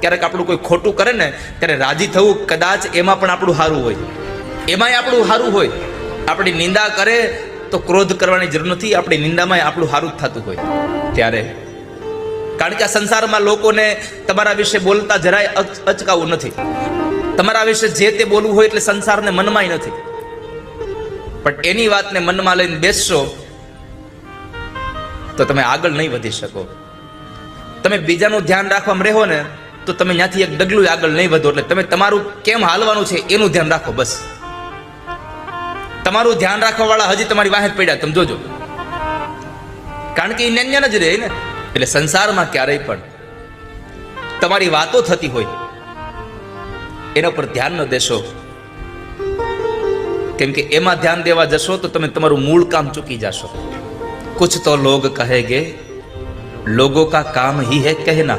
ક્યારેક આપણું કોઈ ખોટું કરે ને ત્યારે રાજી થવું, કદાચ એમાં પણ આપણું સારું હોય, એમાંય આપણું સારું હોય. આપણી નિંદા કરે તો ક્રોધ કરવાની જરૂર નથી, આપણી નિંદામાં આપણું સારું જ થતું હોય ત્યારે. કારણ કે આ સંસારમાં લોકોને તમારા વિશે બોલતા જરાય અચકાવું નથી. તમારા વિશે જે તે બોલવું હોય એટલે સંસારને મનમાંય નથી. પણ એની વાતને મનમાં લઈને બેસશો તો તમે આગળ નહીં વધી શકો. તમે બીજાનું ધ્યાન રાખવામાં રહો ને તો તમે ત્યાંથી એક ડગલું આગળ નહીં વધો. એટલે તમે તમારું કેમ હાલવાનું છે એનું ધ્યાન રાખો બસ. તમારું ધ્યાન રાખવા વાળા હજી તમારી વાહે પડ્યા, તમે જોજો. કારણ કે એ ન્યાન જ રહે ને. એટલે સંસારમાં ક્યારેય પણ તમારી વાતો થતી હોય એના પર ધ્યાન ન દેશો. કેમ કે એમાં ધ્યાન દેવા જશો તો તમે તમારું મૂળ કામ ચૂકી જશો. कुछ तो लोग कहेंगे लोगों का काम ही है कहना,